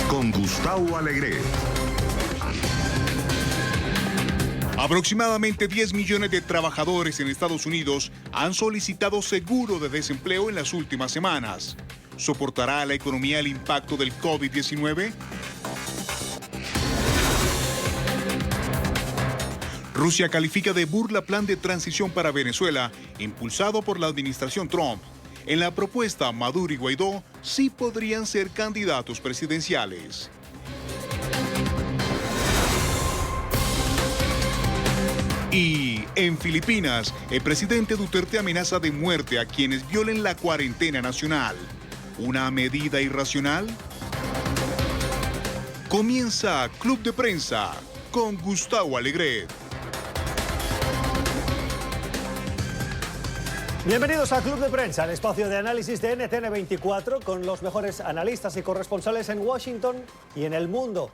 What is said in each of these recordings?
con Gustavo Alegret. Aproximadamente 10 millones de trabajadores en Estados Unidos han solicitado seguro de desempleo en las últimas semanas. ¿Soportará la economía el impacto del COVID-19? Rusia califica de burla plan de transición para Venezuela, impulsado por la administración Trump. En la propuesta, Maduro y Guaidó sí podrían ser candidatos presidenciales. Y en Filipinas, el presidente Duterte amenaza de muerte a quienes violen la cuarentena nacional. ¿Una medida irracional? Comienza Club de Prensa con Gustavo Alegret. Bienvenidos a Club de Prensa, el espacio de análisis de NTN24 con los mejores analistas y corresponsales en Washington y en el mundo.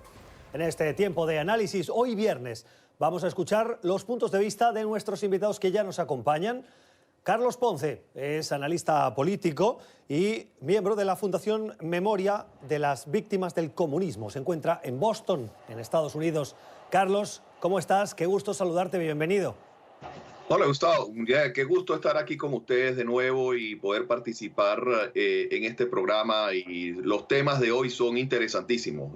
En este tiempo de análisis, hoy viernes, vamos a escuchar los puntos de vista de nuestros invitados que ya nos acompañan. Carlos Ponce es analista político y miembro de la Fundación Memoria de las Víctimas del Comunismo. Se encuentra en Boston, en Estados Unidos. Carlos, ¿cómo estás? Qué gusto saludarte, bienvenido. Hola Gustavo, qué gusto estar aquí con ustedes de nuevo y poder participar en este programa, y los temas de hoy son interesantísimos,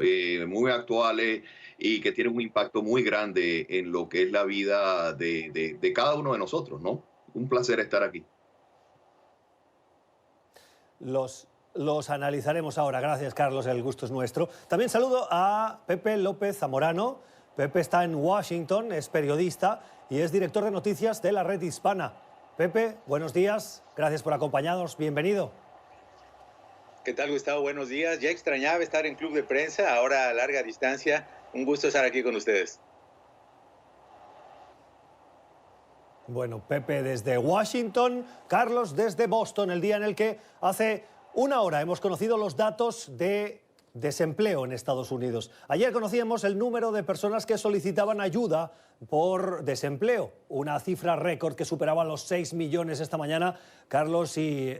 muy actuales y que tienen un impacto muy grande en lo que es la vida de cada uno de nosotros, ¿no? Un placer estar aquí. Los analizaremos ahora. Gracias, Carlos, el gusto es nuestro. También saludo a Pepe López Zamorano. Pepe está en Washington, es periodista y es director de noticias de la Red Hispana. Pepe, buenos días, gracias por acompañarnos, bienvenido. ¿Qué tal, Gustavo? Buenos días. Ya extrañaba estar en Club de Prensa, ahora a larga distancia. Un gusto estar aquí con ustedes. Bueno, Pepe desde Washington, Carlos desde Boston, el día en el que hace una hora hemos conocido los datos de desempleo en Estados Unidos. Ayer conocíamos el número de personas que solicitaban ayuda por desempleo, una cifra récord que superaba los 6 millones esta mañana. Carlos y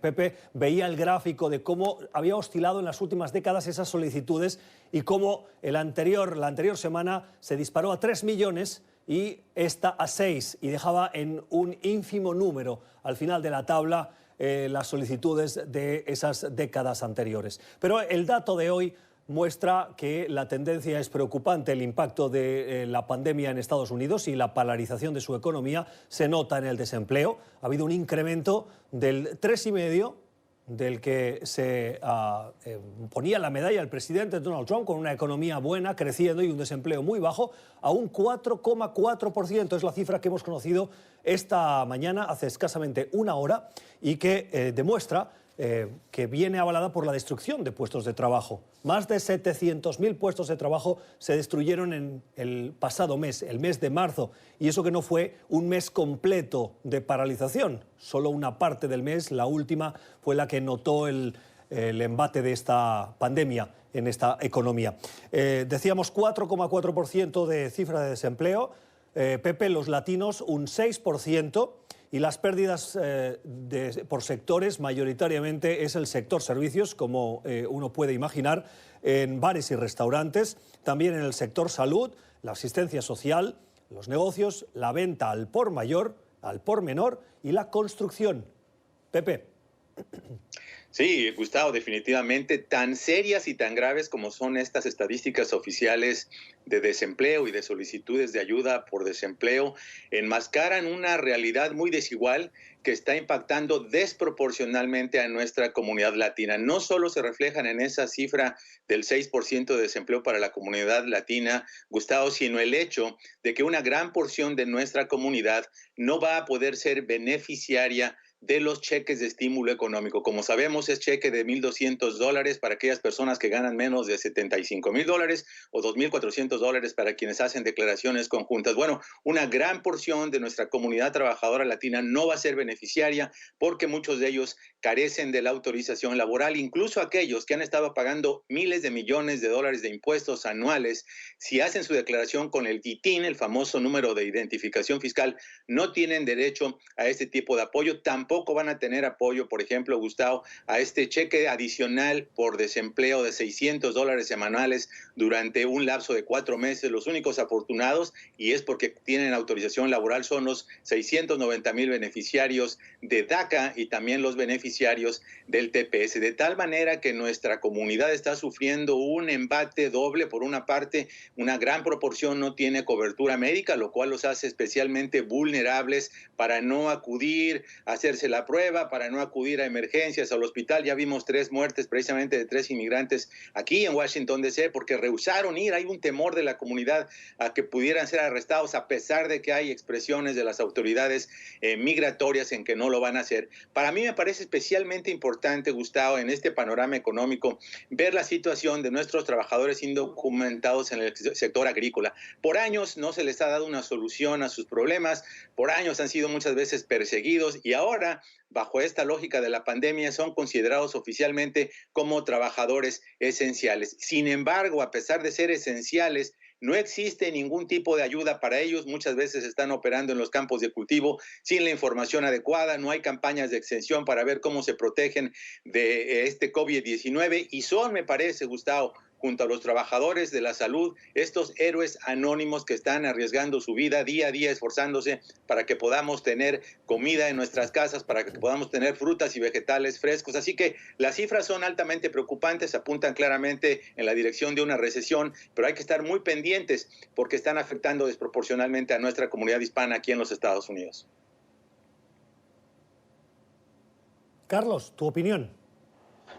Pepe veía el gráfico de cómo había oscilado en las últimas décadas esas solicitudes y cómo la anterior semana se disparó a 3 millones y esta a 6 y dejaba en un ínfimo número al final de la tabla las solicitudes de esas décadas anteriores. Pero el dato de hoy muestra que la tendencia es preocupante. El impacto de la pandemia en Estados Unidos y la paralización de su economía se nota en el desempleo. Ha habido un incremento del 3,5% del que se ponía la medalla el presidente Donald Trump, con una economía buena, creciendo y un desempleo muy bajo, a un 4,4%. Es la cifra que hemos conocido esta mañana, hace escasamente una hora, y que demuestra que viene avalada por la destrucción de puestos de trabajo. Más de 700.000 puestos de trabajo se destruyeron en el pasado mes, el mes de marzo, y eso que no fue un mes completo de paralización. Solo una parte del mes, la última, fue la que notó el embate de esta pandemia en esta economía. Decíamos 4,4% de cifra de desempleo. Pepe, los latinos un 6%. Y las pérdidas por sectores, mayoritariamente es el sector servicios, como uno puede imaginar, en bares y restaurantes, también en el sector salud, la asistencia social, los negocios, la venta al por mayor, al por menor y la construcción. Pepe. Sí, Gustavo, definitivamente tan serias y tan graves como son estas estadísticas oficiales de desempleo y de solicitudes de ayuda por desempleo, enmascaran una realidad muy desigual que está impactando desproporcionalmente a nuestra comunidad latina. No solo se reflejan en esa cifra del 6% de desempleo para la comunidad latina, Gustavo, sino el hecho de que una gran porción de nuestra comunidad no va a poder ser beneficiaria de los cheques de estímulo económico. Como sabemos, es cheque de $1,200 para aquellas personas que ganan menos de $75,000 o $2,400 para quienes hacen declaraciones conjuntas. Bueno, una gran porción de nuestra comunidad trabajadora latina no va a ser beneficiaria porque muchos de ellos carecen de la autorización laboral. Incluso aquellos que han estado pagando miles de millones de dólares de impuestos anuales, si hacen su declaración con el ITIN, el famoso número de identificación fiscal, no tienen derecho a este tipo de apoyo. Tampoco tampoco van a tener apoyo, por ejemplo, Gustavo, a este cheque adicional por desempleo de $600 semanales durante un lapso de 4 meses. Los únicos afortunados, y es porque tienen autorización laboral, son los 690,000 beneficiarios de DACA y también los beneficiarios del TPS, de tal manera que nuestra comunidad está sufriendo un embate doble. Por una parte, una gran proporción no tiene cobertura médica, lo cual los hace especialmente vulnerables para no acudir a hacerse la prueba, para no acudir a emergencias, al hospital. Ya vimos 3 muertes precisamente de 3 inmigrantes aquí en Washington, D.C., porque rehusaron ir. Hay un temor de la comunidad a que pudieran ser arrestados, a pesar de que hay expresiones de las autoridades migratorias en que no lo van a hacer. Para mí me parece especialmente importante, Gustavo, en este panorama económico, ver la situación de nuestros trabajadores indocumentados en el sector agrícola. Por años no se les ha dado una solución a sus problemas, por años han sido muchas veces perseguidos y ahora, bajo esta lógica de la pandemia, son considerados oficialmente como trabajadores esenciales. Sin embargo, a pesar de ser esenciales, no existe ningún tipo de ayuda para ellos. Muchas veces están operando en los campos de cultivo sin la información adecuada. No hay campañas de extensión para ver cómo se protegen de este COVID-19 y son, me parece, Gustavo, junto a los trabajadores de la salud, estos héroes anónimos que están arriesgando su vida día a día, esforzándose para que podamos tener comida en nuestras casas, para que podamos tener frutas y vegetales frescos. Así que las cifras son altamente preocupantes, apuntan claramente en la dirección de una recesión, pero hay que estar muy pendientes porque están afectando desproporcionalmente a nuestra comunidad hispana aquí en los Estados Unidos. Carlos, ¿tu opinión?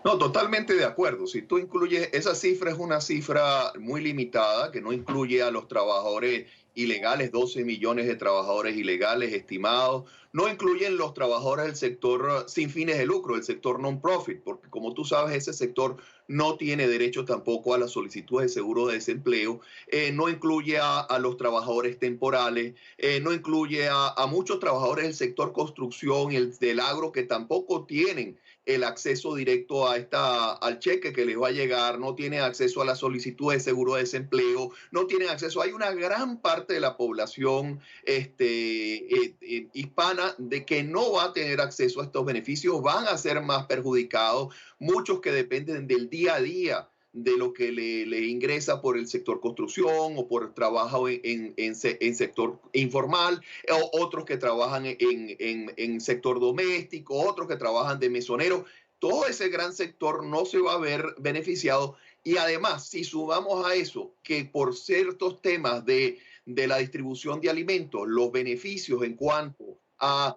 No, totalmente de acuerdo. Si tú incluyes, esa cifra es una cifra muy limitada que no incluye a los trabajadores ilegales, 12 millones de trabajadores ilegales estimados, no incluyen los trabajadores del sector sin fines de lucro, el sector non-profit, porque como tú sabes, ese sector no tiene derecho tampoco a la solicitud de seguro de desempleo, no incluye a los trabajadores temporales, no incluye a muchos trabajadores del sector construcción y del agro que tampoco tienen el acceso directo al cheque que les va a llegar, no tienen acceso a la solicitud de seguro de desempleo, no tienen acceso. Hay una gran parte de la población hispana de que no va a tener acceso a estos beneficios, van a ser más perjudicados, muchos que dependen del día a día de lo que le ingresa por el sector construcción o por trabajo en sector informal, o otros que trabajan en sector doméstico, otros que trabajan de mesonero. Todo ese gran sector no se va a ver beneficiado. Y además, si sumamos a eso que por ciertos temas de la distribución de alimentos, los beneficios en cuanto a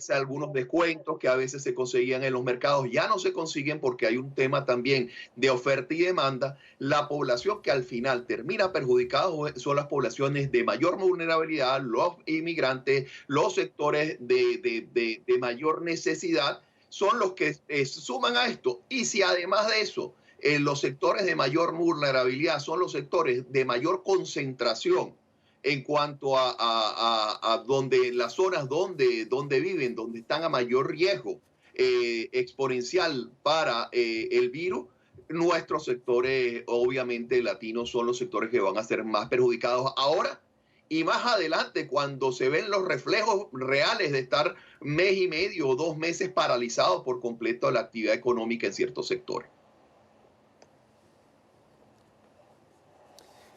algunos descuentos que a veces se conseguían en los mercados ya no se consiguen porque hay un tema también de oferta y demanda, la población que al final termina perjudicada son las poblaciones de mayor vulnerabilidad, los inmigrantes, los sectores de mayor necesidad son los que suman a esto. Y si además de eso los sectores de mayor vulnerabilidad son los sectores de mayor concentración en cuanto a donde las zonas donde viven, donde están a mayor riesgo exponencial para el virus, nuestros sectores obviamente latinos son los sectores que van a ser más perjudicados ahora y más adelante cuando se ven los reflejos reales de estar mes y medio o 2 meses paralizados por completo la actividad económica en ciertos sectores.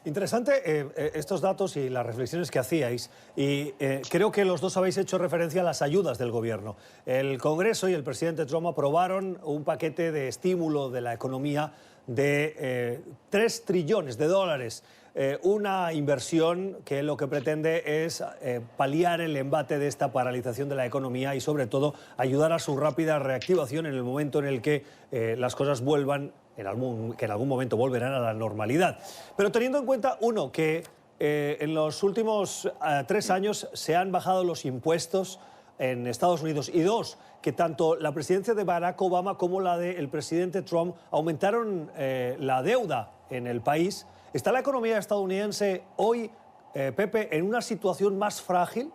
Interesante estos datos y las reflexiones que hacíais y creo que los dos habéis hecho referencia a las ayudas del gobierno. El Congreso y el presidente Trump aprobaron un paquete de estímulo de la economía de 3 trillones de dólares. Una inversión que lo que pretende es paliar el embate de esta paralización de la economía y sobre todo ayudar a su rápida reactivación en el momento en el que las cosas vuelvan, que en algún momento volverán a la normalidad. Pero teniendo en cuenta, uno, que en los últimos 3 años se han bajado los impuestos en Estados Unidos y 2, que tanto la presidencia de Barack Obama como la del presidente Trump aumentaron la deuda en el país. ¿Está la economía estadounidense hoy, Pepe, en una situación más frágil?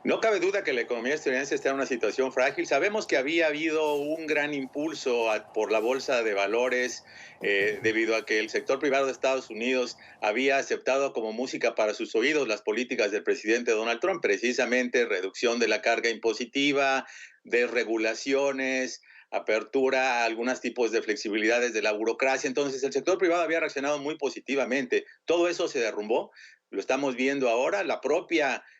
No cabe duda que la economía estadounidense está en una situación frágil. Sabemos que había habido un gran impulso por la bolsa de valores debido a que el sector privado de Estados Unidos había aceptado como música para sus oídos las políticas del presidente Donald Trump, precisamente reducción de la carga impositiva, desregulaciones, apertura a algunos tipos de flexibilidades de la burocracia. Entonces el sector privado había reaccionado muy positivamente. Todo eso se derrumbó. Lo estamos viendo ahora,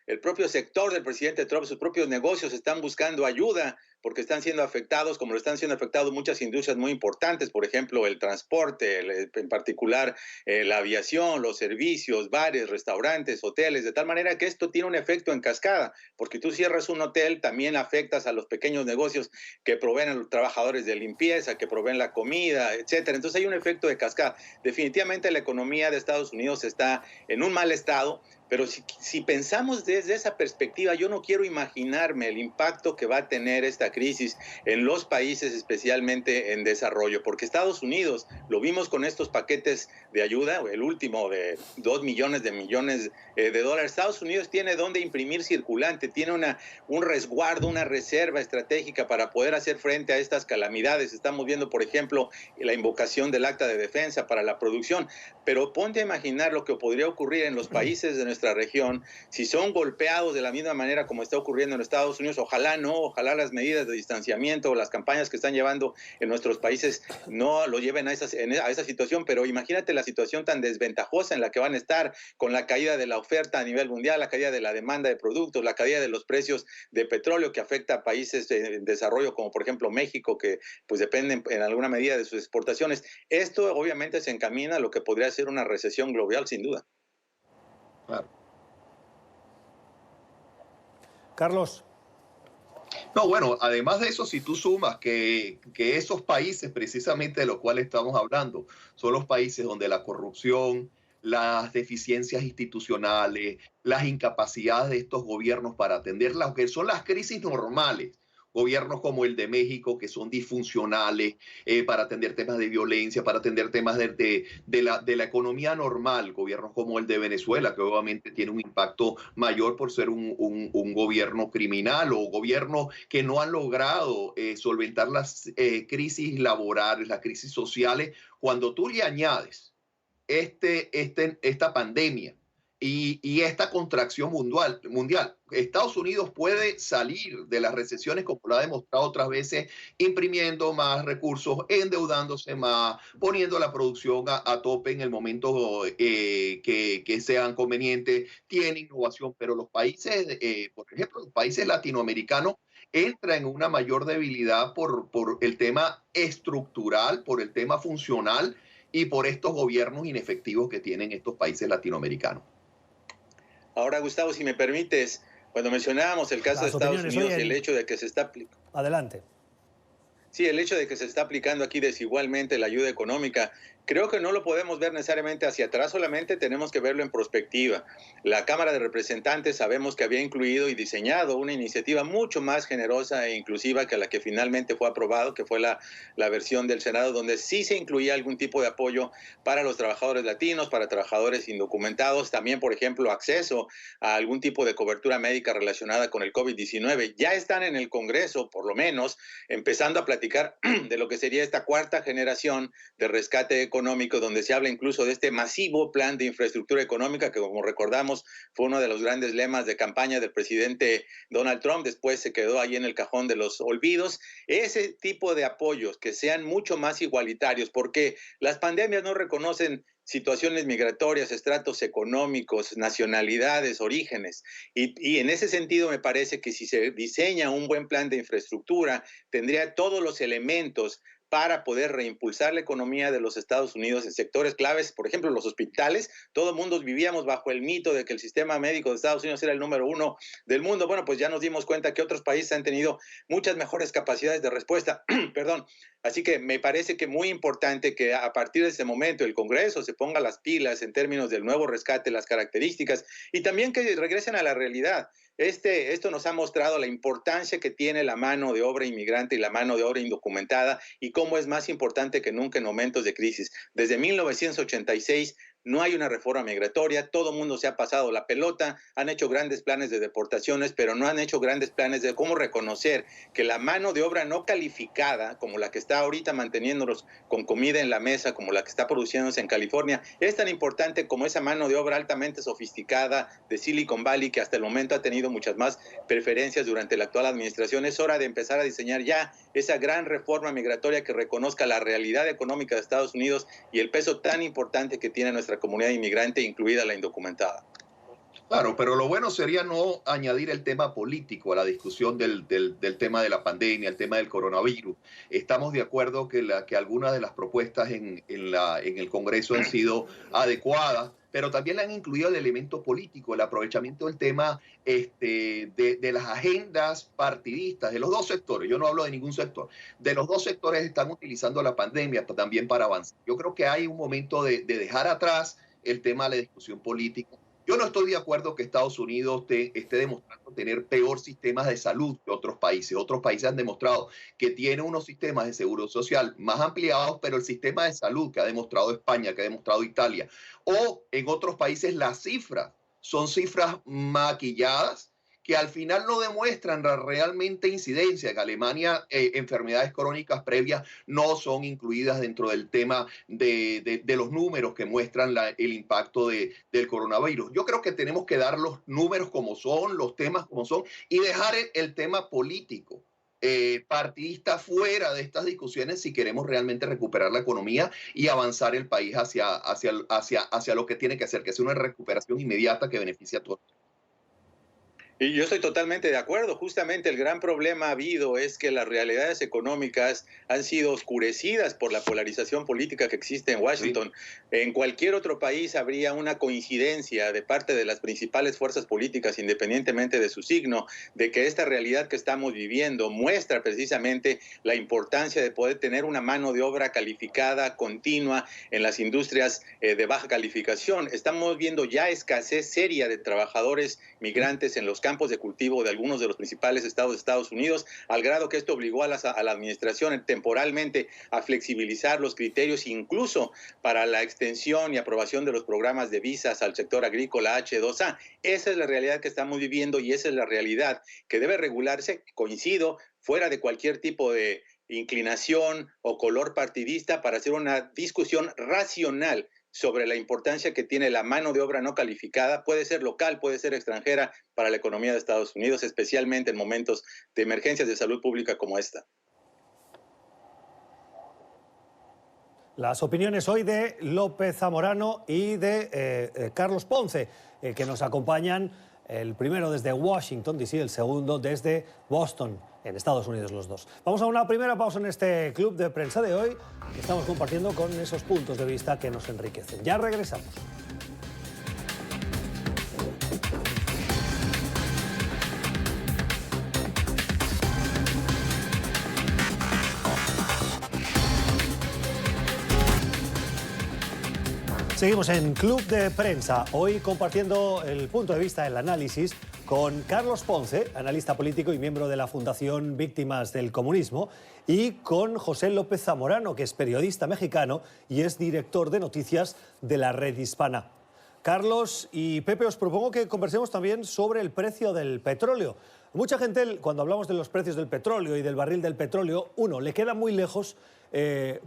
el propio sector del presidente Trump, sus propios negocios están buscando ayuda porque están siendo afectados, como lo están siendo afectados muchas industrias muy importantes, por ejemplo, el transporte, en particular la aviación, los servicios, bares, restaurantes, hoteles, de tal manera que esto tiene un efecto en cascada, porque tú cierras un hotel, también afectas a los pequeños negocios que proveen a los trabajadores de limpieza, que proveen la comida, etcétera. Entonces hay un efecto de cascada. Definitivamente la economía de Estados Unidos está en un mal estado, pero si pensamos desde esa perspectiva, yo no quiero imaginarme el impacto que va a tener esta crisis en los países especialmente en desarrollo, porque Estados Unidos, lo vimos con estos paquetes de ayuda, el último de 2 millones de dólares, Estados Unidos tiene donde imprimir circulante, tiene un resguardo, una reserva estratégica para poder hacer frente a estas calamidades. Estamos viendo, por ejemplo, la invocación del acta de defensa para la producción, pero ponte a imaginar lo que podría ocurrir en los países de nuestra región si son golpeados de la misma manera como está ocurriendo en Estados Unidos. Ojalá no, ojalá las medidas de distanciamiento o las campañas que están llevando en nuestros países no lo lleven a esa situación, pero imagínate la situación tan desventajosa en la que van a estar con la caída de la oferta a nivel mundial, la caída de la demanda de productos, la caída de los precios de petróleo que afecta a países en desarrollo como por ejemplo México, que pues dependen en alguna medida de sus exportaciones. Esto obviamente se encamina a lo que podría ser una recesión global sin duda. Claro. Carlos. No, bueno, además de eso, si tú sumas que esos países precisamente de los cuales estamos hablando son los países donde la corrupción, las deficiencias institucionales, las incapacidades de estos gobiernos para atender lo que son las crisis normales, gobiernos como el de México que son disfuncionales para atender temas de violencia, para atender temas de la economía normal, gobiernos como el de Venezuela, que obviamente tiene un impacto mayor por ser un gobierno criminal, o gobiernos que no han logrado solventar las crisis laborales, las crisis sociales. Cuando tú le añades esta pandemia y esta contracción mundial, Estados Unidos puede salir de las recesiones, como lo ha demostrado otras veces, imprimiendo más recursos, endeudándose más, poniendo la producción a tope en el momento que sean convenientes, tiene innovación, pero los países, por ejemplo, los países latinoamericanos entran en una mayor debilidad por el tema estructural, por el tema funcional y por estos gobiernos inefectivos que tienen estos países latinoamericanos. Ahora, Gustavo, si me permites, cuando mencionábamos el caso de Estados Unidos y el hecho de que se está aplicando. Adelante. Sí, el hecho de que se está aplicando aquí desigualmente la ayuda económica, creo que no lo podemos ver necesariamente hacia atrás, solamente tenemos que verlo en perspectiva. La Cámara de Representantes sabemos que había incluido y diseñado una iniciativa mucho más generosa e inclusiva que la que finalmente fue aprobado, que fue la versión del Senado, donde sí se incluía algún tipo de apoyo para los trabajadores latinos, para trabajadores indocumentados, también, por ejemplo, acceso a algún tipo de cobertura médica relacionada con el COVID-19. Ya están en el Congreso, por lo menos, empezando a platicar de lo que sería esta cuarta generación de rescate económico, donde se habla incluso de este masivo plan de infraestructura económica que, como recordamos, fue uno de los grandes lemas de campaña del presidente Donald Trump. Después se quedó ahí en el cajón de los olvidos. Ese tipo de apoyos que sean mucho más igualitarios, porque las pandemias no reconocen situaciones migratorias, estratos económicos, nacionalidades, orígenes. Y en ese sentido me parece que si se diseña un buen plan de infraestructura, tendría todos los elementos para poder reimpulsar la economía de los Estados Unidos en sectores claves, por ejemplo, los hospitales. Todo el mundo vivíamos bajo el mito de que el sistema médico de Estados Unidos era el número 1 del mundo. Bueno, pues ya nos dimos cuenta que otros países han tenido muchas mejores capacidades de respuesta. Perdón. Así que me parece que muy importante que a partir de ese momento el Congreso se ponga las pilas en términos del nuevo rescate, las características, y también que regresen a la realidad. Esto nos ha mostrado la importancia que tiene la mano de obra inmigrante y la mano de obra indocumentada y cómo es más importante que nunca en momentos de crisis. Desde 1986 no hay una reforma migratoria, todo el mundo se ha pasado la pelota, han hecho grandes planes de deportaciones, pero no han hecho grandes planes de cómo reconocer que la mano de obra no calificada, como la que está ahorita manteniéndonos con comida en la mesa, como la que está produciéndose en California, es tan importante como esa mano de obra altamente sofisticada de Silicon Valley, que hasta el momento ha tenido muchas más preferencias durante la actual administración. Es hora de empezar a diseñar ya esa gran reforma migratoria que reconozca la realidad económica de Estados Unidos y el peso tan importante que tiene nuestra comunidad inmigrante, incluida la indocumentada. Claro, pero lo bueno sería no añadir el tema político a la discusión del tema de la pandemia, el tema del coronavirus. Estamos de acuerdo que algunas de las propuestas en el Congreso han sido adecuadas, pero también le han incluido el elemento político, el aprovechamiento del tema de las agendas partidistas de los dos sectores. Yo no hablo de ningún sector. De los dos sectores están utilizando la pandemia también para avanzar. Yo creo que hay un momento de dejar atrás el tema de la discusión política. Yo no estoy de acuerdo que Estados Unidos esté demostrando tener peor sistemas de salud que otros países. Otros países han demostrado que tienen unos sistemas de seguro social más ampliados, pero el sistema de salud que ha demostrado España, que ha demostrado Italia, o en otros países las cifras son cifras maquilladas que al final no demuestran realmente incidencia. En Alemania, enfermedades crónicas previas no son incluidas dentro del tema de los números que muestran el impacto del coronavirus. Yo creo que tenemos que dar los números como son, los temas como son, y dejar el tema político partidista fuera de estas discusiones si queremos realmente recuperar la economía y avanzar el país hacia lo que tiene que hacer, que es una recuperación inmediata que beneficie a todos. Y yo estoy totalmente de acuerdo. Justamente el gran problema habido es que las realidades económicas han sido oscurecidas por la polarización política que existe en Washington. Sí. En cualquier otro país habría una coincidencia de parte de las principales fuerzas políticas, independientemente de su signo, de que esta realidad que estamos viviendo muestra precisamente la importancia de poder tener una mano de obra calificada, continua, en las industrias de baja calificación. Estamos viendo ya escasez seria de trabajadores migrantes en los campos de cultivo de algunos de los principales estados de Estados Unidos, al grado que esto obligó a la administración temporalmente a flexibilizar los criterios, incluso para la extensión y aprobación de los programas de visas al sector agrícola H2A. Esa es la realidad que estamos viviendo y esa es la realidad que debe regularse, coincido, fuera de cualquier tipo de inclinación o color partidista, para hacer una discusión racional sobre la importancia que tiene la mano de obra no calificada, puede ser local, puede ser extranjera, para la economía de Estados Unidos, especialmente en momentos de emergencias de salud pública como esta. Las opiniones hoy de López Zamorano y de Carlos Ponce, que nos acompañan, el primero desde Washington, D.C., el segundo desde Boston, en Estados Unidos, los dos. Vamos a una primera pausa en este club de prensa de hoy, que estamos compartiendo con esos puntos de vista que nos enriquecen. Ya regresamos. Seguimos en Club de Prensa, hoy compartiendo el punto de vista, el análisis, con Carlos Ponce, analista político y miembro de la Fundación Víctimas del Comunismo, y con José López Zamorano, que es periodista mexicano y es director de noticias de la Red Hispana. Carlos y Pepe, os propongo que conversemos también sobre el precio del petróleo. Mucha gente, cuando hablamos de los precios del petróleo y del barril del petróleo, uno, le queda muy lejos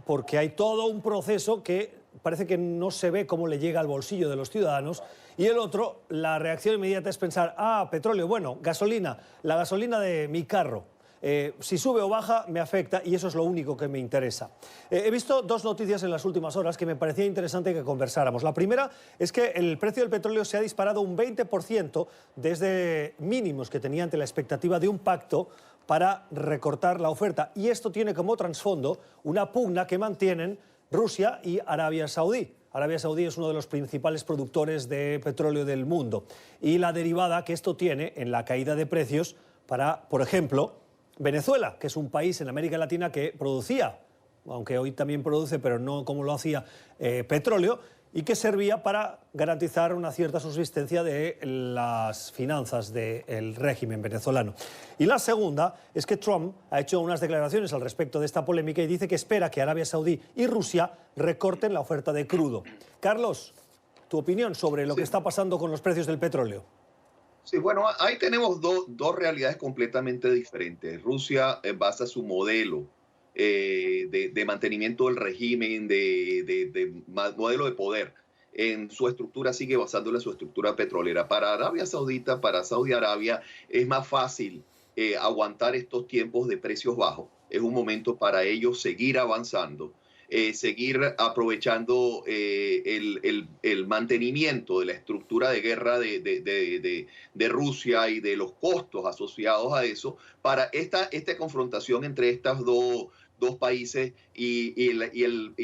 porque hay todo un proceso que parece que no se ve cómo le llega al bolsillo de los ciudadanos, y el otro, la reacción inmediata es pensar, petróleo, bueno, gasolina, la gasolina de mi carro, si sube o baja me afecta y eso es lo único que me interesa. He visto dos noticias en las últimas horas que me parecía interesante que conversáramos. La primera es que el precio del petróleo se ha disparado un 20% desde mínimos que tenía ante la expectativa de un pacto para recortar la oferta, y esto tiene como trasfondo una pugna que mantienen Rusia y Arabia Saudí. Arabia Saudí es uno de los principales productores de petróleo del mundo, y la derivada que esto tiene en la caída de precios para, por ejemplo, Venezuela, que es un país en América Latina que producía, aunque hoy también produce, pero no como lo hacía, petróleo, y que servía para garantizar una cierta subsistencia de las finanzas del régimen venezolano. Y la segunda es que Trump ha hecho unas declaraciones al respecto de esta polémica y dice que espera que Arabia Saudí y Rusia recorten la oferta de crudo. Carlos, tu opinión sobre lo que está pasando con los precios del petróleo. Sí, bueno, ahí tenemos dos realidades completamente diferentes. Rusia basa su modelo de mantenimiento del régimen, modelo de poder. En su estructura sigue basándole en su estructura petrolera. Para Arabia Saudita, para Saudi Arabia, es más fácil aguantar estos tiempos de precios bajos. Es un momento para ellos seguir avanzando. Seguir aprovechando el mantenimiento de la estructura de guerra de Rusia y de los costos asociados a eso para esta confrontación entre estas dos países y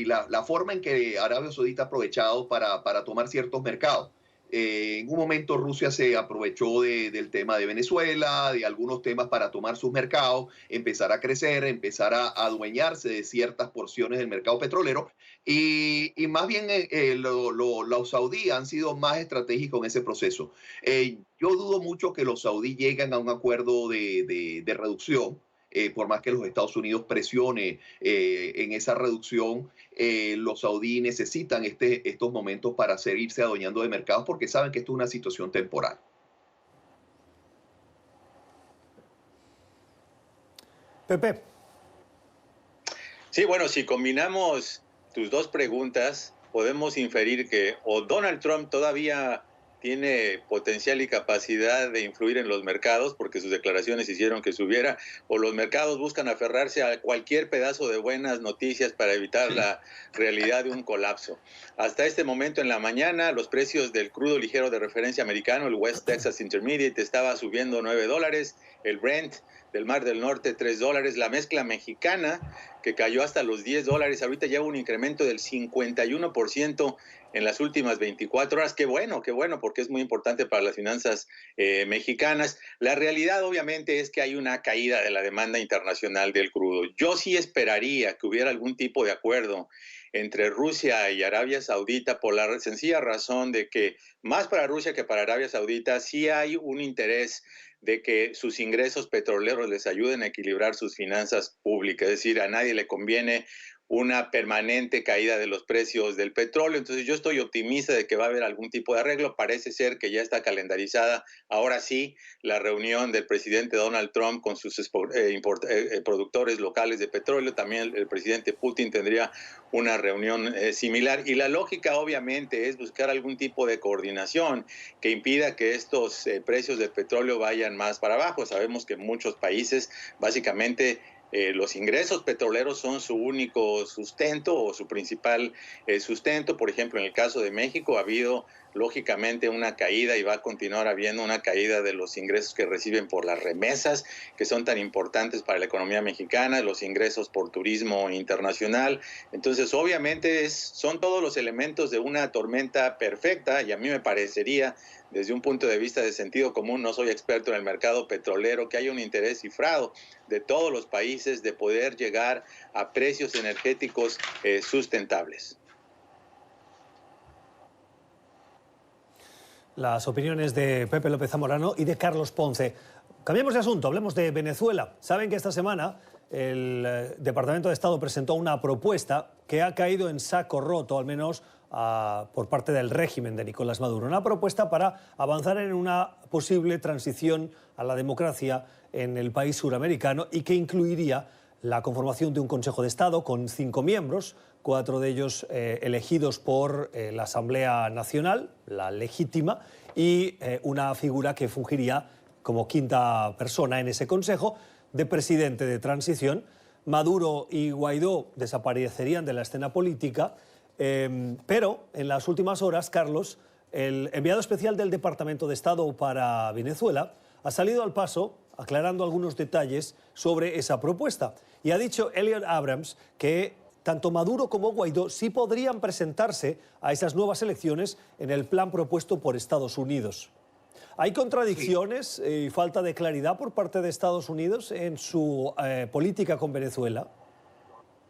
la forma en que Arabia Saudita ha aprovechado para tomar ciertos mercados. En un momento Rusia se aprovechó del tema de Venezuela, de algunos temas para tomar sus mercados, empezar a crecer, empezar a adueñarse de ciertas porciones del mercado petrolero y más bien los saudíes han sido más estratégicos en ese proceso. Yo dudo mucho que los saudíes lleguen a un acuerdo de reducción. Por más que los Estados Unidos presione en esa reducción, los saudíes necesitan estos momentos para seguirse adueñando de mercados porque saben que esto es una situación temporal. Pepe. Sí, bueno, si combinamos tus dos preguntas, podemos inferir que o Donald Trump todavía tiene potencial y capacidad de influir en los mercados porque sus declaraciones hicieron que subiera, o los mercados buscan aferrarse a cualquier pedazo de buenas noticias para evitar la realidad de un colapso. Hasta este momento en la mañana, los precios del crudo ligero de referencia americano, el West Texas Intermediate, estaba subiendo $9, el Brent del Mar del Norte $3, la mezcla mexicana que cayó hasta los $10, ahorita lleva un incremento del 51% en las últimas 24 horas. Qué bueno, porque es muy importante para las finanzas mexicanas. La realidad obviamente es que hay una caída de la demanda internacional del crudo. Yo sí esperaría que hubiera algún tipo de acuerdo entre Rusia y Arabia Saudita por la sencilla razón de que más para Rusia que para Arabia Saudita sí hay un interés de que sus ingresos petroleros les ayuden a equilibrar sus finanzas públicas. Es decir, a nadie le conviene una permanente caída de los precios del petróleo. Entonces yo estoy optimista de que va a haber algún tipo de arreglo. Parece ser que ya está calendarizada ahora sí la reunión del presidente Donald Trump con sus productores locales de petróleo. También el presidente Putin tendría una reunión similar. Y la lógica obviamente es buscar algún tipo de coordinación que impida que estos precios del petróleo vayan más para abajo. Sabemos que muchos países básicamente los ingresos petroleros son su único sustento o su principal sustento. Por ejemplo, en el caso de México ha habido lógicamente una caída y va a continuar habiendo una caída de los ingresos que reciben por las remesas, que son tan importantes para la economía mexicana, los ingresos por turismo internacional. Entonces, obviamente son todos los elementos de una tormenta perfecta y a mí me parecería, desde un punto de vista de sentido común, no soy experto en el mercado petrolero, que haya un interés cifrado de todos los países de poder llegar a precios energéticos sustentables. Las opiniones de Pepe López Zamorano y de Carlos Ponce. Cambiemos de asunto, hablemos de Venezuela. Saben que esta semana el Departamento de Estado presentó una propuesta que ha caído en saco roto, al menos por parte del régimen de Nicolás Maduro. Una propuesta para avanzar en una posible transición a la democracia en el país suramericano y que incluiría la conformación de un Consejo de Estado con 5 miembros, 4 de ellos elegidos por la Asamblea Nacional, la legítima, y una figura que fungiría como quinta persona en ese Consejo de presidente de transición. Maduro y Guaidó desaparecerían de la escena política, pero en las últimas horas, Carlos, el enviado especial del Departamento de Estado para Venezuela ha salido al paso aclarando algunos detalles sobre esa propuesta. Y ha dicho Elliot Abrams que tanto Maduro como Guaidó sí podrían presentarse a esas nuevas elecciones en el plan propuesto por Estados Unidos. ¿Hay contradicciones y falta de claridad por parte de Estados Unidos en su política con Venezuela?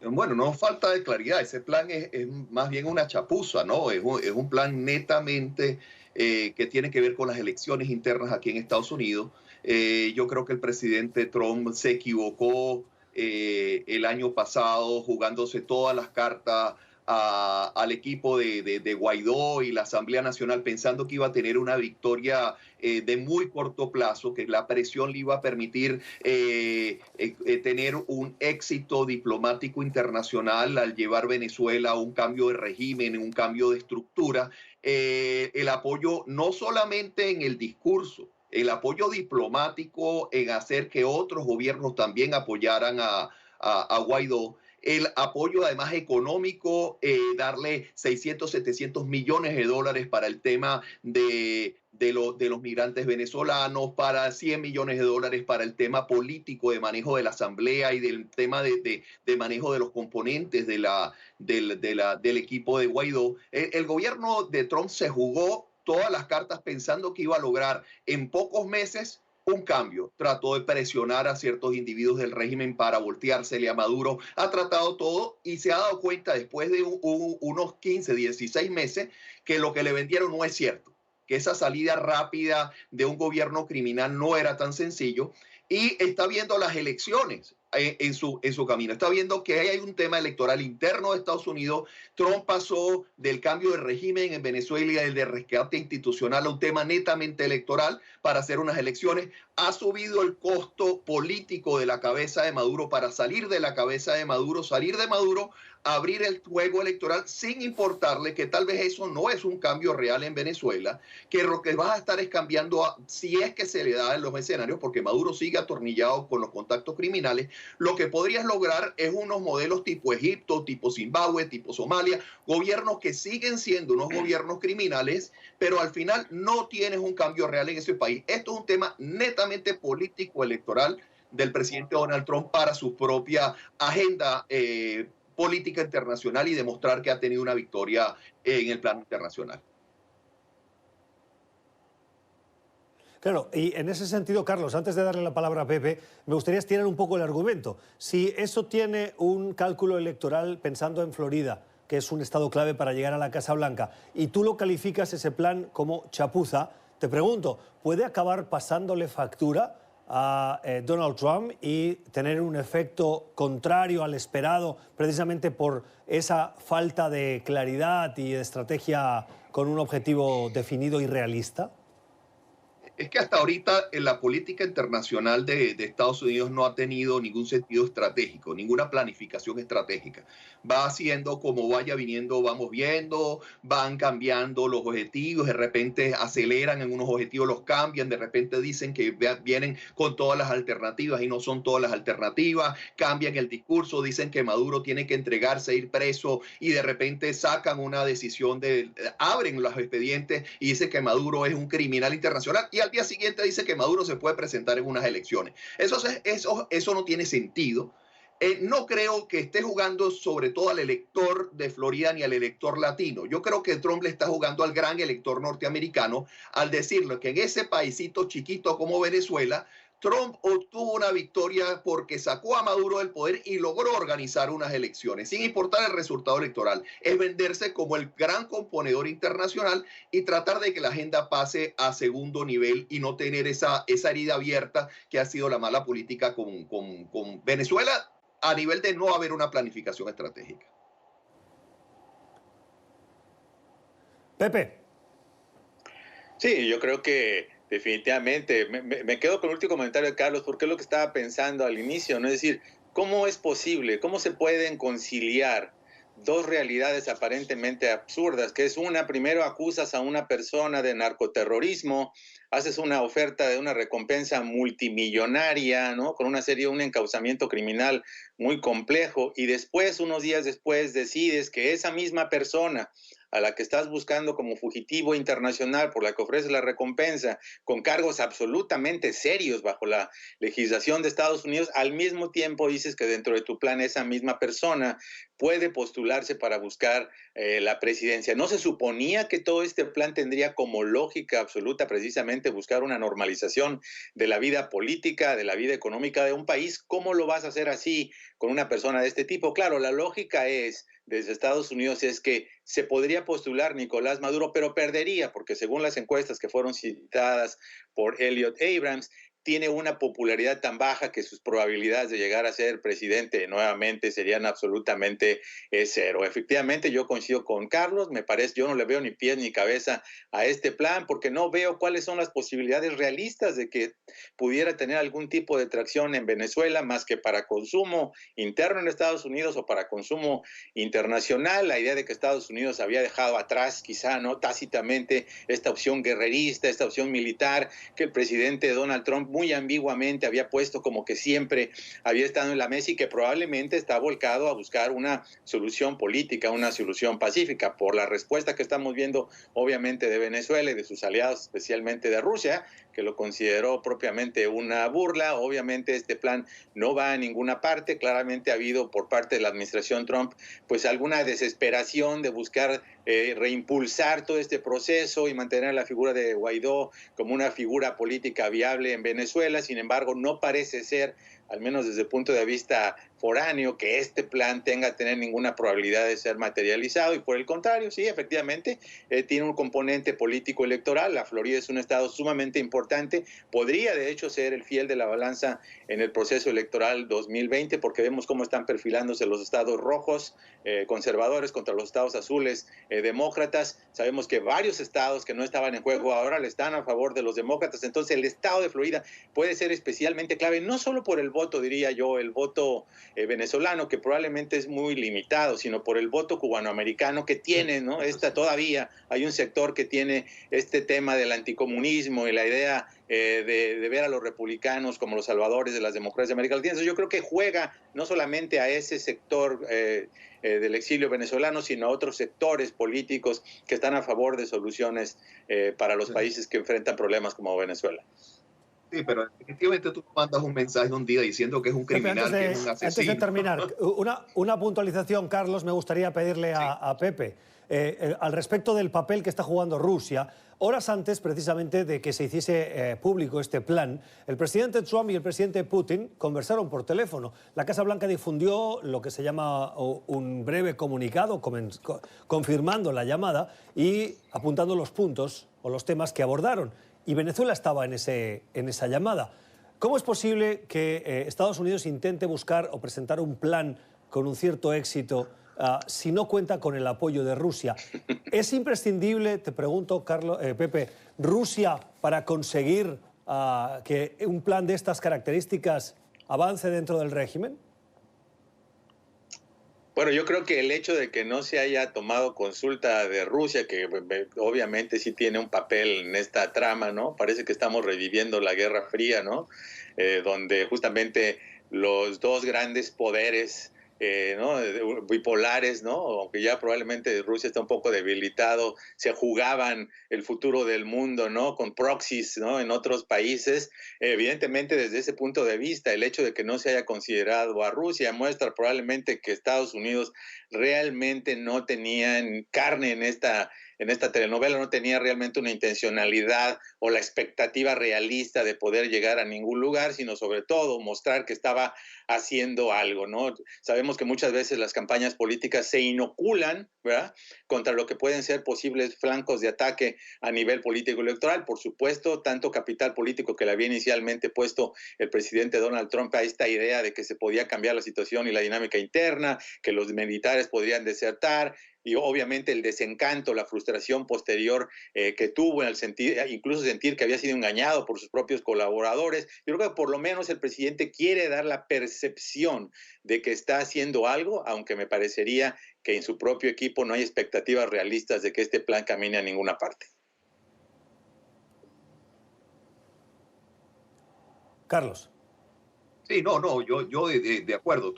Bueno, no falta de claridad. Ese plan es más bien una chapuza, ¿no? Es un plan netamente que tiene que ver con las elecciones internas aquí en Estados Unidos. Yo creo que el presidente Trump se equivocó el año pasado jugándose todas las cartas al equipo de Guaidó y la Asamblea Nacional pensando que iba a tener una victoria de muy corto plazo, que la presión le iba a permitir tener un éxito diplomático internacional al llevar Venezuela a un cambio de régimen, un cambio de estructura. El apoyo no solamente en el discurso, el apoyo diplomático en hacer que otros gobiernos también apoyaran a Guaidó, el apoyo además económico, darle 600, 700 millones de dólares para el tema de los migrantes venezolanos, para 100 millones de dólares para el tema político de manejo de la asamblea y del tema de manejo de los componentes del equipo de Guaidó. El gobierno de Trump se jugó todas las cartas pensando que iba a lograr en pocos meses un cambio. Trató de presionar a ciertos individuos del régimen para volteársele a Maduro. Ha tratado todo y se ha dado cuenta después de unos 15, 16 meses que lo que le vendieron no es cierto, que esa salida rápida de un gobierno criminal no era tan sencillo, y está viendo las elecciones en su camino. Está viendo que hay un tema electoral interno de Estados Unidos. Trump pasó del cambio de régimen en Venezuela y del de rescate institucional a un tema netamente electoral para hacer unas elecciones. Ha subido el costo político de la cabeza de Maduro para salir de la cabeza de Maduro, abrir el juego electoral sin importarle que tal vez eso no es un cambio real en Venezuela, que lo que vas a estar es cambiando, si es que se le da en los escenarios, porque Maduro sigue atornillado con los contactos criminales. Lo que podrías lograr es unos modelos tipo Egipto, tipo Zimbabue, tipo Somalia, gobiernos que siguen siendo unos gobiernos criminales, pero al final no tienes un cambio real en ese país. Esto es un tema netamente político electoral del presidente Donald Trump para su propia agenda política internacional y demostrar que ha tenido una victoria en el plano internacional. Claro, y en ese sentido, Carlos, antes de darle la palabra a Pepe, me gustaría estirar un poco el argumento. Si eso tiene un cálculo electoral pensando en Florida, que es un estado clave para llegar a la Casa Blanca, y tú lo calificas ese plan como chapuza, te pregunto, ¿puede acabar pasándole factura a Donald Trump y tener un efecto contrario al esperado precisamente por esa falta de claridad y de estrategia con un objetivo definido y realista? Es que hasta ahorita en la política internacional de Estados Unidos no ha tenido ningún sentido estratégico, ninguna planificación estratégica. Va haciendo como vaya viniendo, vamos viendo, van cambiando los objetivos, de repente aceleran en unos objetivos, los cambian, de repente dicen que vienen con todas las alternativas y no son todas las alternativas, cambian el discurso, dicen que Maduro tiene que entregarse, ir preso, y de repente sacan una decisión, abren los expedientes y dicen que Maduro es un criminal internacional, y al día siguiente dice que Maduro se puede presentar en unas elecciones. Eso no tiene sentido. No creo que esté jugando sobre todo al elector de Florida ni al elector latino. Yo creo que Trump le está jugando al gran elector norteamericano al decirle que en ese paisito chiquito como Venezuela, Trump obtuvo una victoria porque sacó a Maduro del poder y logró organizar unas elecciones, sin importar el resultado electoral. Es venderse como el gran componedor internacional y tratar de que la agenda pase a segundo nivel y no tener esa herida abierta que ha sido la mala política con Venezuela a nivel de no haber una planificación estratégica. Pepe. Sí, yo creo que definitivamente me quedo con el último comentario de Carlos, porque es lo que estaba pensando al inicio, ¿no? Es decir, ¿cómo es posible, cómo se pueden conciliar dos realidades aparentemente absurdas? Que es una, primero acusas a una persona de narcoterrorismo, haces una oferta de una recompensa multimillonaria, ¿no? Con un encauzamiento criminal muy complejo, y después, unos días después, decides que esa misma persona a la que estás buscando como fugitivo internacional, por la que ofreces la recompensa, con cargos absolutamente serios bajo la legislación de Estados Unidos, al mismo tiempo dices que dentro de tu plan esa misma persona puede postularse para buscar la presidencia. ¿No se suponía que todo este plan tendría como lógica absoluta precisamente buscar una normalización de la vida política, de la vida económica de un país? ¿Cómo lo vas a hacer así con una persona de este tipo? Claro, la lógica desde Estados Unidos es que se podría postular Nicolás Maduro, pero perdería, porque según las encuestas que fueron citadas por Elliot Abrams, tiene una popularidad tan baja que sus probabilidades de llegar a ser presidente nuevamente serían absolutamente cero. Efectivamente, yo coincido con Carlos, me parece, yo no le veo ni pies ni cabeza a este plan porque no veo cuáles son las posibilidades realistas de que pudiera tener algún tipo de tracción en Venezuela más que para consumo interno en Estados Unidos o para consumo internacional. La idea de que Estados Unidos había dejado atrás quizá no tácitamente esta opción guerrerista, esta opción militar que el presidente Donald Trump muy ambiguamente había puesto como que siempre había estado en la mesa y que probablemente está volcado a buscar una solución política, una solución pacífica, por la respuesta que estamos viendo obviamente de Venezuela y de sus aliados, especialmente de Rusia, que lo consideró propiamente una burla. Obviamente este plan no va a ninguna parte. Claramente ha habido por parte de la administración Trump pues alguna desesperación de buscar reimpulsar todo este proceso y mantener la figura de Guaidó como una figura política viable en Venezuela. Sin embargo, no parece ser, al menos desde el punto de vista foráneo, que este plan tener ninguna probabilidad de ser materializado, y por el contrario, sí, efectivamente, tiene un componente político electoral. La Florida es un estado sumamente importante, podría de hecho ser el fiel de la balanza en el proceso electoral 2020, porque vemos cómo están perfilándose los estados rojos conservadores contra los estados azules demócratas. Sabemos que varios estados que no estaban en juego ahora le están a favor de los demócratas. Entonces el estado de Florida puede ser especialmente clave, no solo por el voto, diría yo, el voto venezolano, que probablemente es muy limitado, sino por el voto cubanoamericano que tiene, ¿no? Todavía hay un sector que tiene este tema del anticomunismo y la idea de ver a los republicanos como los salvadores de las democracias de América Latina. Entonces yo creo que juega no solamente a ese sector del exilio venezolano, sino a otros sectores políticos que están a favor de soluciones para los países que enfrentan problemas como Venezuela. Sí, pero efectivamente tú mandas un mensaje un día diciendo que es un criminal, que es un asesino. Antes de terminar, una puntualización, Carlos, me gustaría pedirle a Pepe al respecto del papel que está jugando Rusia. Horas antes, precisamente, de que se hiciese público este plan, el presidente Trump y el presidente Putin conversaron por teléfono. La Casa Blanca difundió lo que se llama un breve comunicado confirmando la llamada y apuntando los puntos o los temas que abordaron. Y Venezuela estaba en esa llamada. ¿Cómo es posible que Estados Unidos intente buscar o presentar un plan con un cierto éxito si no cuenta con el apoyo de Rusia? ¿Es imprescindible, te pregunto, Pepe, Rusia para conseguir que un plan de estas características avance dentro del régimen? Bueno, yo creo que el hecho de que no se haya tomado consulta de Rusia, que obviamente sí tiene un papel en esta trama, ¿no? Parece que estamos reviviendo la Guerra Fría, ¿no? Donde justamente los dos grandes poderes ¿no? bipolares, ¿no? Aunque ya probablemente Rusia está un poco debilitado, se jugaban el futuro del mundo, ¿no? Con proxies, ¿no? En otros países. Evidentemente, desde ese punto de vista, el hecho de que no se haya considerado a Rusia muestra probablemente que Estados Unidos realmente no tenían carne en esta telenovela, no tenía realmente una intencionalidad o la expectativa realista de poder llegar a ningún lugar, sino sobre todo mostrar que estaba haciendo algo, ¿no? Sabemos que muchas veces las campañas políticas se inoculan, ¿verdad?, contra lo que pueden ser posibles flancos de ataque a nivel político electoral. Por supuesto, tanto capital político que le había inicialmente puesto el presidente Donald Trump a esta idea de que se podía cambiar la situación y la dinámica interna, que los militares podrían desertar, y obviamente el desencanto, la frustración posterior que tuvo en el incluso sentir que había sido engañado por sus propios colaboradores. Yo creo que por lo menos el presidente quiere dar la percepción de que está haciendo algo, aunque me parecería que en su propio equipo no hay expectativas realistas de que este plan camine a ninguna parte. Carlos. Sí, yo de acuerdo.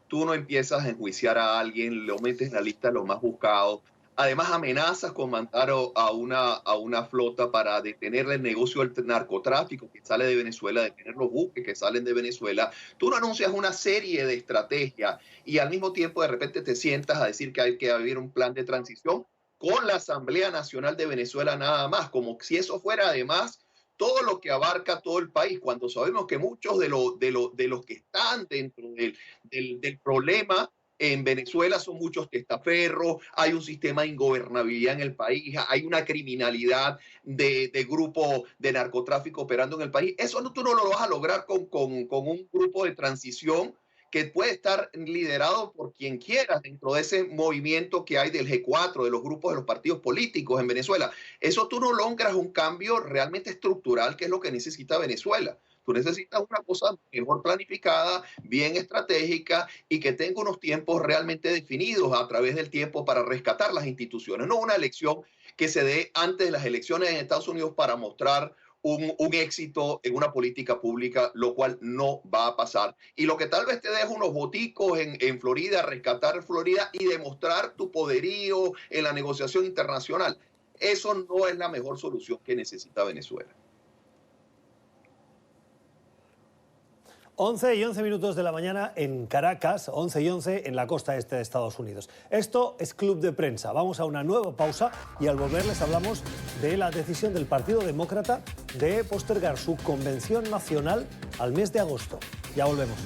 Tú no empiezas a enjuiciar a alguien, lo metes en la lista de los más buscados. Además, amenazas con mandar a una flota para detener el negocio del narcotráfico que sale de Venezuela, detener los buques que salen de Venezuela. Tú no anuncias una serie de estrategias y al mismo tiempo de repente te sientas a decir que hay que haber un plan de transición con la Asamblea Nacional de Venezuela nada más, como si eso fuera además todo lo que abarca todo el país, cuando sabemos que muchos de los que están dentro del problema En Venezuela son muchos testaferros, hay un sistema de ingobernabilidad en el país, hay una criminalidad de grupos de narcotráfico operando en el país. Eso tú no lo vas a lograr con un grupo de transición que puede estar liderado por quien quiera dentro de ese movimiento que hay del G4, de los grupos de los partidos políticos en Venezuela. Eso tú no logras un cambio realmente estructural, que es lo que necesita Venezuela. Tú necesitas una cosa mejor planificada, bien estratégica y que tenga unos tiempos realmente definidos a través del tiempo para rescatar las instituciones. No una elección que se dé antes de las elecciones en Estados Unidos para mostrar un éxito en una política pública, lo cual no va a pasar. Y lo que tal vez te deja unos boticos en Florida, rescatar Florida y demostrar tu poderío en la negociación internacional. Eso no es la mejor solución que necesita Venezuela. 11:11 de la mañana en Caracas, 11:11 en la costa este de Estados Unidos. Esto es Club de Prensa. Vamos a una nueva pausa y al volver les hablamos de la decisión del Partido Demócrata de postergar su convención nacional al mes de agosto. Ya volvemos.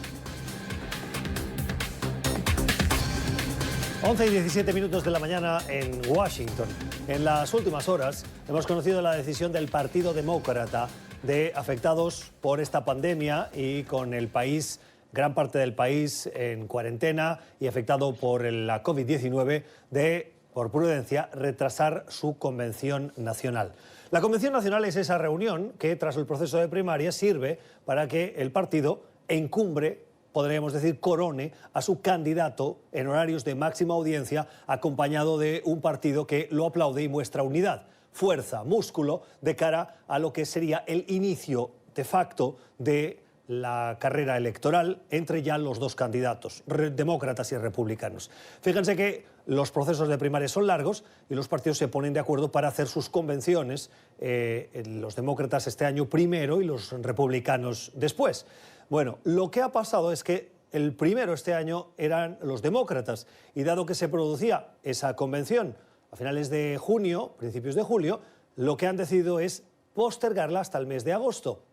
11:17 de la mañana en Washington. En las últimas horas hemos conocido la decisión del Partido Demócrata de afectados por esta pandemia y con el país, gran parte del país en cuarentena y afectado por la COVID-19, de, por prudencia, retrasar su convención nacional. La convención nacional es esa reunión que, tras el proceso de primarias, sirve para que el partido encumbre, podríamos decir, corone a su candidato en horarios de máxima audiencia, acompañado de un partido que lo aplaude y muestra unidad, fuerza, músculo de cara a lo que sería el inicio de facto de la carrera electoral entre ya los dos candidatos, demócratas y republicanos. Fíjense que los procesos de primarias son largos y los partidos se ponen de acuerdo para hacer sus convenciones, los demócratas este año primero y los republicanos después. Bueno, lo que ha pasado es que el primero este año eran los demócratas y dado que se producía esa convención a finales de junio, principios de julio, lo que han decidido es postergarla hasta el mes de agosto.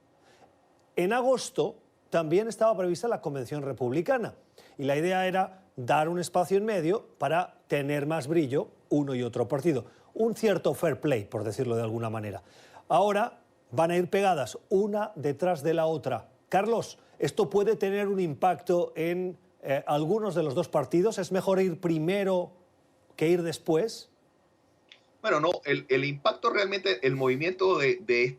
En agosto también estaba prevista la convención republicana y la idea era dar un espacio en medio para tener más brillo uno y otro partido. Un cierto fair play, por decirlo de alguna manera. Ahora van a ir pegadas una detrás de la otra. Carlos, ¿esto puede tener un impacto en algunos de los dos partidos? ¿Es mejor ir primero que ir después? Bueno, no, el impacto realmente, el movimiento de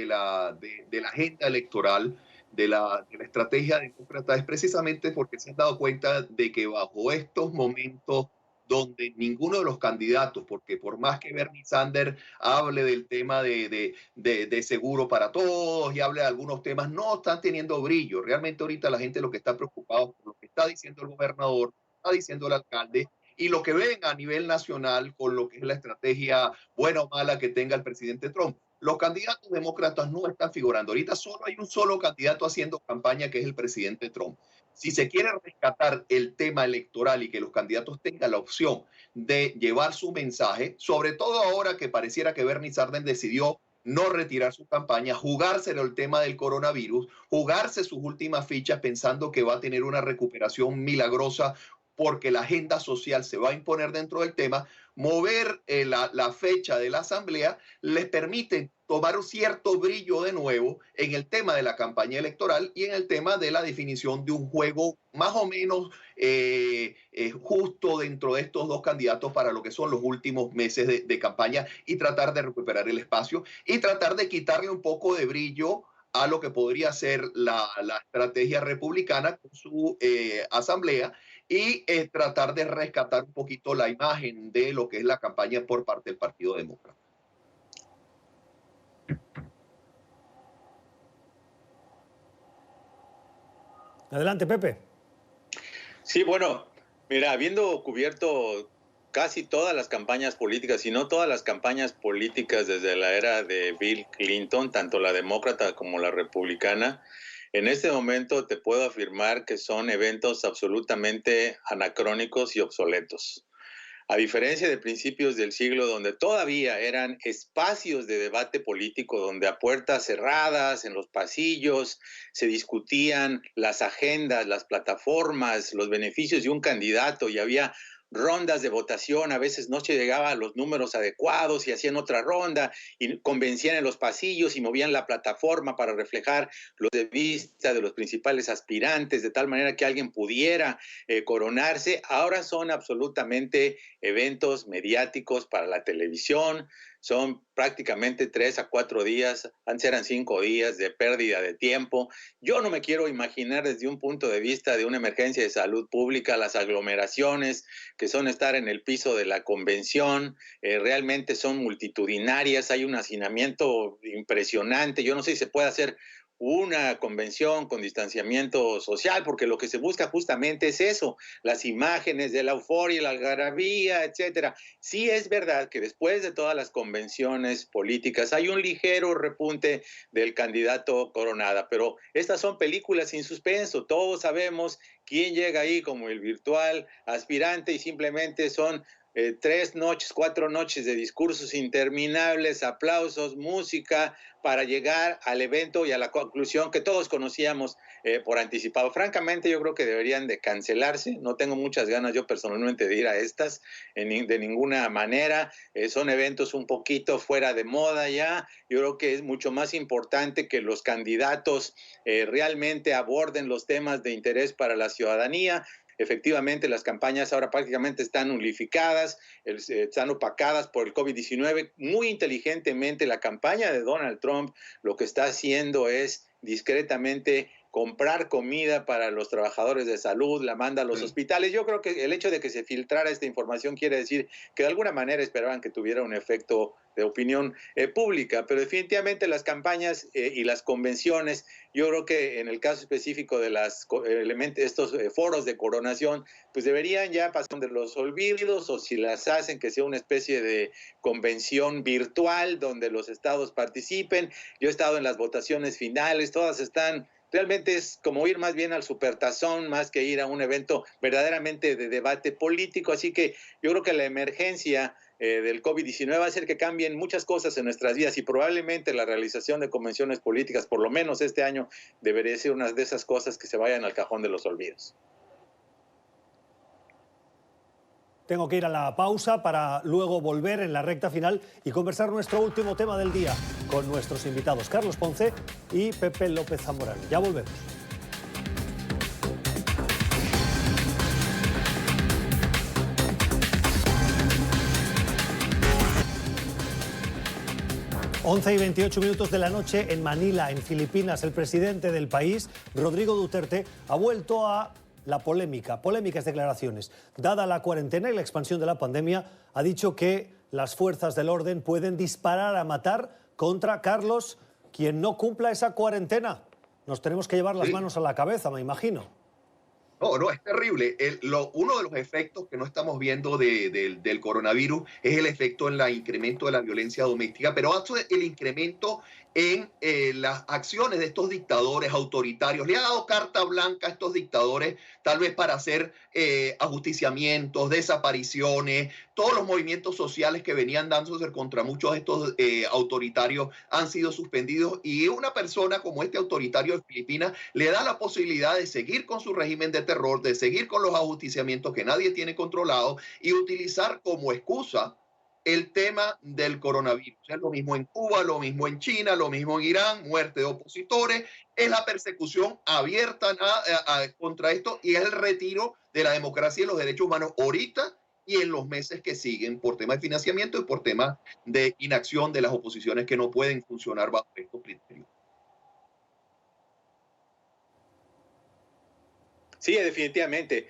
la agenda electoral, de la estrategia demócrata, es precisamente porque se han dado cuenta de que bajo estos momentos donde ninguno de los candidatos, porque por más que Bernie Sanders hable del tema de seguro para todos y hable de algunos temas, no están teniendo brillo. Realmente ahorita la gente lo que está preocupado por lo que está diciendo el gobernador, está diciendo el alcalde, y lo que ven a nivel nacional con lo que es la estrategia buena o mala que tenga el presidente Trump. Los candidatos demócratas no están figurando. Ahorita solo hay un solo candidato haciendo campaña, que es el presidente Trump. Si se quiere rescatar el tema electoral y que los candidatos tengan la opción de llevar su mensaje, sobre todo ahora que pareciera que Bernie Sanders decidió no retirar su campaña, jugárselo el tema del coronavirus, jugarse sus últimas fichas pensando que va a tener una recuperación milagrosa porque la agenda social se va a imponer dentro del tema, mover la fecha de la asamblea les permite tomar un cierto brillo de nuevo en el tema de la campaña electoral y en el tema de la definición de un juego más o menos justo dentro de estos dos candidatos para lo que son los últimos meses de campaña y tratar de recuperar el espacio y tratar de quitarle un poco de brillo a lo que podría ser la estrategia republicana con su asamblea y tratar de rescatar un poquito la imagen de lo que es la campaña por parte del Partido Demócrata. Adelante, Pepe. Sí, bueno, mira, habiendo cubierto casi todas las campañas políticas, y no todas las campañas políticas desde la era de Bill Clinton, tanto la demócrata como la republicana, en este momento te puedo afirmar que son eventos absolutamente anacrónicos y obsoletos. A diferencia de principios del siglo, donde todavía eran espacios de debate político, donde a puertas cerradas, en los pasillos, se discutían las agendas, las plataformas, los beneficios de un candidato y había rondas de votación, a veces no se llegaba a los números adecuados y hacían otra ronda y convencían en los pasillos y movían la plataforma para reflejar los de vista de los principales aspirantes, de tal manera que alguien pudiera coronarse. Ahora son absolutamente eventos mediáticos para la televisión, son prácticamente 3 a 4 días, antes eran 5 días de pérdida de tiempo. Yo no me quiero imaginar desde un punto de vista de una emergencia de salud pública las aglomeraciones que son estar en el piso de la convención, realmente son multitudinarias, hay un hacinamiento impresionante. Yo no sé si se puede hacer una convención con distanciamiento social, porque lo que se busca justamente es eso, las imágenes de la euforia, la algarabía, etcétera. Sí es verdad que después de todas las convenciones políticas hay un ligero repunte del candidato Coronada, pero estas son películas sin suspenso, todos sabemos quién llega ahí como el virtual aspirante y simplemente son 3 noches, 4 noches de discursos interminables, aplausos, música, para llegar al evento y a la conclusión que todos conocíamos por anticipado. Francamente, yo creo que deberían de cancelarse. No tengo muchas ganas yo personalmente de ir a estas de ninguna manera. Son eventos un poquito fuera de moda ya. Yo creo que es mucho más importante que los candidatos realmente aborden los temas de interés para la ciudadanía. Efectivamente, las campañas ahora prácticamente están unificadas, están opacadas por el COVID-19. Muy inteligentemente, la campaña de Donald Trump lo que está haciendo es discretamente comprar comida para los trabajadores de salud, la manda a los hospitales. Yo creo que el hecho de que se filtrara esta información quiere decir que de alguna manera esperaban que tuviera un efecto de opinión pública, pero definitivamente las campañas y las convenciones, yo creo que en el caso específico de estos foros de coronación, pues deberían ya pasar de los olvidos, o si las hacen, que sea una especie de convención virtual donde los estados participen. Yo he estado en las votaciones finales, todas están... Realmente es como ir más bien al supertazón más que ir a un evento verdaderamente de debate político. Así que yo creo que la emergencia del COVID-19 va a hacer que cambien muchas cosas en nuestras vidas y probablemente la realización de convenciones políticas, por lo menos este año, debería ser una de esas cosas que se vayan al cajón de los olvidos. Tengo que ir a la pausa para luego volver en la recta final y conversar nuestro último tema del día con nuestros invitados Carlos Ponce y Pepe López Zamorano. Ya volvemos. Once y 28 minutos de la noche en Manila, en Filipinas. El presidente del país, Rodrigo Duterte, ha vuelto a la polémicas declaraciones. Dada la cuarentena y la expansión de la pandemia, ha dicho que las fuerzas del orden pueden disparar a matar contra Carlos quien no cumpla esa cuarentena. Nos tenemos que llevar las manos a la cabeza, me imagino. No, es terrible. Uno de los efectos que no estamos viendo del coronavirus es el efecto en el incremento de la violencia doméstica, pero el incremento en las acciones de estos dictadores autoritarios. Le ha dado carta blanca a estos dictadores, tal vez para hacer ajusticiamientos, desapariciones, todos los movimientos sociales que venían dándose contra muchos de estos autoritarios han sido suspendidos y una persona como este autoritario de Filipinas le da la posibilidad de seguir con su régimen de terror, de seguir con los ajusticiamientos que nadie tiene controlado y utilizar como excusa el tema del coronavirus. Es lo mismo en Cuba, lo mismo en China, lo mismo en Irán, muerte de opositores, es la persecución abierta contra esto y es el retiro de la democracia y los derechos humanos ahorita y en los meses que siguen por temas de financiamiento y por temas de inacción de las oposiciones que no pueden funcionar bajo estos criterios. Sí, definitivamente.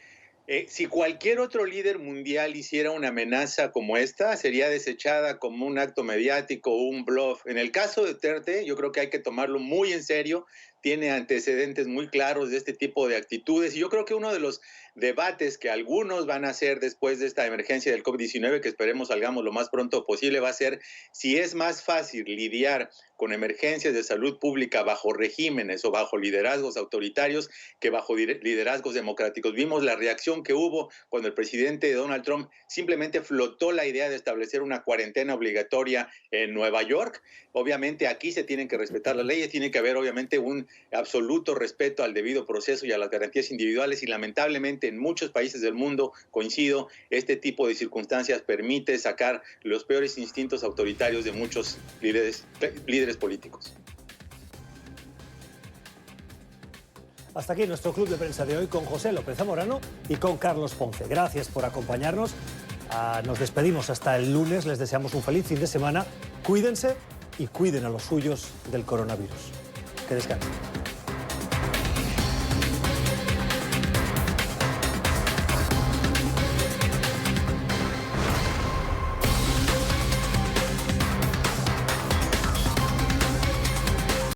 Si cualquier otro líder mundial hiciera una amenaza como esta, sería desechada como un acto mediático o un bluff. En el caso de Duterte, yo creo que hay que tomarlo muy en serio. tiene antecedentes muy claros de este tipo de actitudes. Y yo creo que uno de los debates que algunos van a hacer después de esta emergencia del COVID-19, que esperemos salgamos lo más pronto posible, va a ser si es más fácil lidiar con emergencias de salud pública bajo regímenes o bajo liderazgos autoritarios que bajo liderazgos democráticos. Vimos la reacción que hubo cuando el presidente Donald Trump simplemente flotó la idea de establecer una cuarentena obligatoria en Nueva York. Obviamente aquí se tienen que respetar las leyes, tiene que haber obviamente un absoluto respeto al debido proceso y a las garantías individuales, y lamentablemente en muchos países del mundo, coincido, este tipo de circunstancias permite sacar los peores instintos autoritarios de muchos líderes políticos. Hasta aquí nuestro club de prensa de hoy con José López Zamorano y con Carlos Ponce. Gracias por acompañarnos. Nos despedimos hasta el lunes. Les deseamos un feliz fin de semana. Cuídense y cuiden a los suyos del coronavirus. Que descansen.